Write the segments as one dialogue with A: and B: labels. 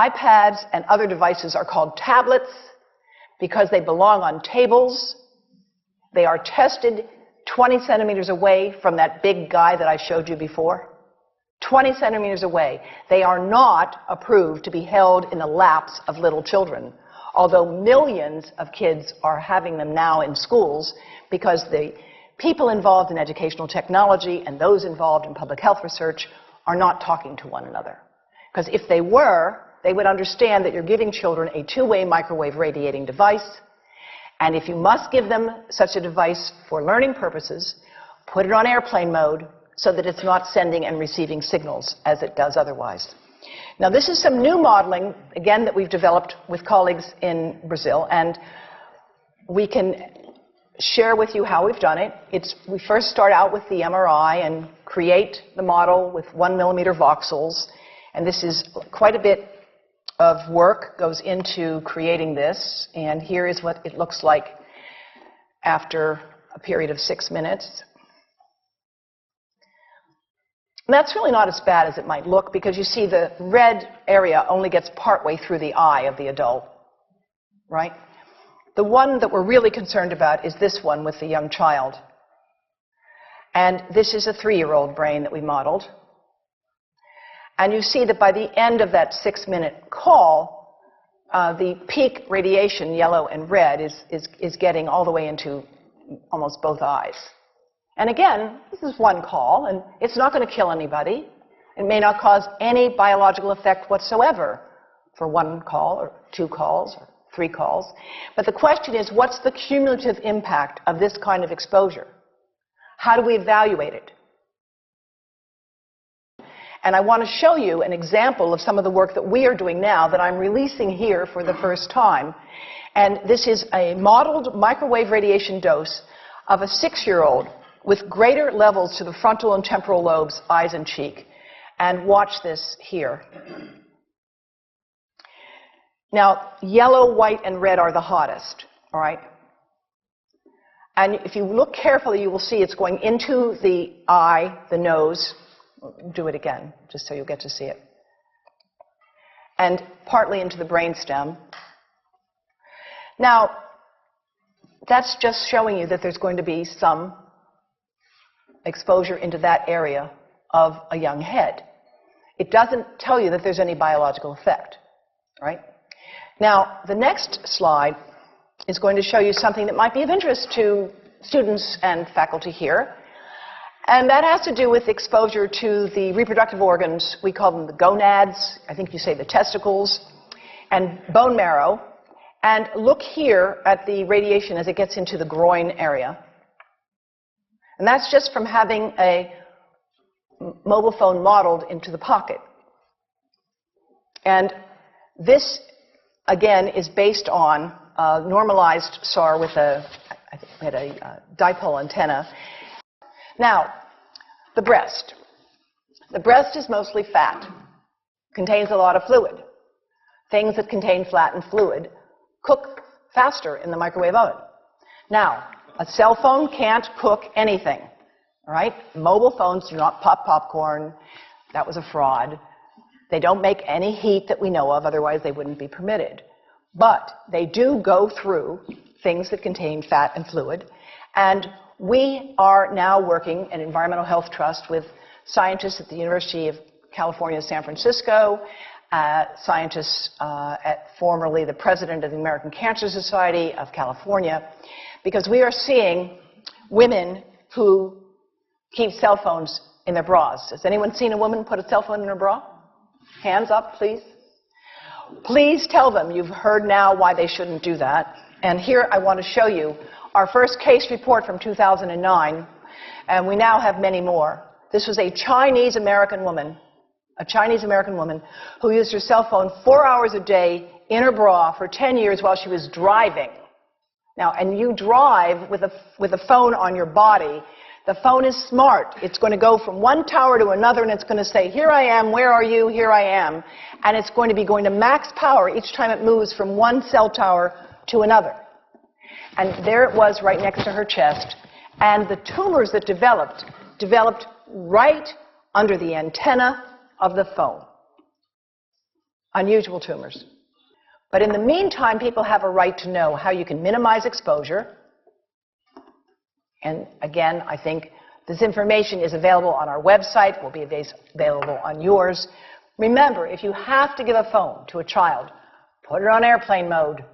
A: iPads and other devices are called tablets because they belong on tables. They are tested 20 centimeters away from that big guy that I showed you before. 20 centimeters away. They are not approved to be held in the laps of little children, although millions of kids are having them now in schools because the people involved in educational technology and those involved in public health research are not talking to one another. Because if they were, they would understand that you're giving children a two-way microwave radiating device, and if you must give them such a device for learning purposes, put it on airplane mode so that it's not sending and receiving signals as it does otherwise. Now, this is some new modeling, again, that we've developed with colleagues in Brazil, and we can share with you how we've done it. We first start out with the MRI and create the model with 1 millimeter voxels, and this is quite a bit of work goes into creating this, and here is what it looks like after a period of 6 minutes. And that's really not as bad as it might look, because you see the red area only gets partway through the eye of the adult, right? The one that we're really concerned about is this one with the young child. And this is a 3-year-old brain that we modeled. And you see that by the end of that 6-minute call, the peak radiation, yellow and red, is getting all the way into almost both eyes. And again, this is one call, and it's not going to kill anybody. It may not cause any biological effect whatsoever for 1 call or 2 calls or 3 calls. But the question is, what's the cumulative impact of this kind of exposure? How do we evaluate it? And I want to show you an example of some of the work that we are doing now that I'm releasing here for the first time. And this is a modeled microwave radiation dose of a 6-year-old with greater levels to the frontal and temporal lobes, eyes and cheek. And watch this here. Now, yellow, white, and red are the hottest, all right? And if you look carefully, you will see it's going into the eye, the nose. Do it again, just so you'll get to see it. And partly into the brainstem. Now, that's just showing you that there's going to be some exposure into that area of a young head. It doesn't tell you that there's any biological effect, right? Now, the next slide is going to show you something that might be of interest to students and faculty here. And that has to do with exposure to the reproductive organs. We call them the gonads. I think you say the testicles. And bone marrow. And look here at the radiation as it gets into the groin area. And that's just from having a mobile phone modeled into the pocket. And this, again, is based on a normalized SAR with I think we had a dipole antenna. Now, the breast. The breast is mostly fat, contains a lot of fluid. Things that contain fat and fluid cook faster in the microwave oven. Now, a cell phone can't cook anything, all right? Mobile phones do not pop popcorn. That was a fraud. They don't make any heat that we know of, otherwise they wouldn't be permitted. But they do go through things that contain fat and fluid, and we are now working at Environmental Health Trust with scientists at the University of California, San Francisco, scientists at formerly the president of the American Cancer Society of California, because we are seeing women who keep cell phones in their bras. Has anyone seen a woman put a cell phone in her bra? Hands up, please. Please tell them you've heard now why they shouldn't do that. And here I want to show you our first case report from 2009, and we now have many more. This was a Chinese-American woman who used her cell phone 4 hours a day in her bra for 10 years while she was driving. Now, and you drive with a phone on your body. The phone is smart. It's going to go from one tower to another, and it's going to say, here I am, where are you, here I am. And it's going to be going to max power each time it moves from one cell tower to another. And there it was right next to her chest. And the tumors that developed right under the antenna of the phone. unusual tumors. But in the meantime, people have a right to know how you can minimize exposure. And again, I think this information is available on our website, will be available on yours. Remember, if you have to give a phone to a child, put it on airplane mode.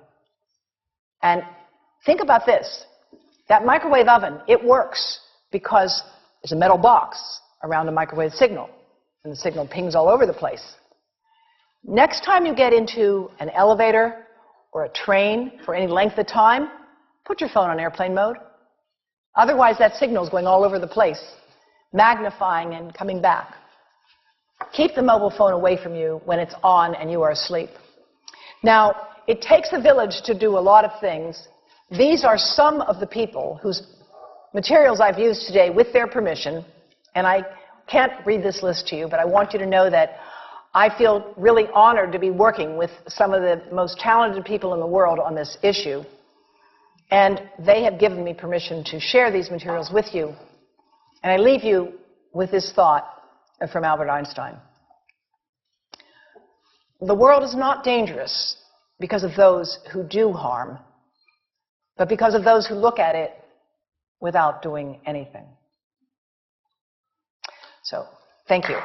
A: And think about this. That microwave oven, it works because there's a metal box around the microwave signal, and the signal pings all over the place. Next time you get into an elevator or a train for any length of time, put your phone on airplane mode. Otherwise, that signal is going all over the place, magnifying and coming back. Keep the mobile phone away from you when it's on and you are asleep. Now, it takes a village to do a lot of things. These are some of the people whose materials I've used today with their permission, and I can't read this list to you, but I want you to know that I feel really honored to be working with some of the most talented people in the world on this issue. And they have given me permission to share these materials with you. And I leave you with this thought from Albert Einstein. The world is not dangerous because of those who do harm, but because of those who look at it without doing anything. So, thank you.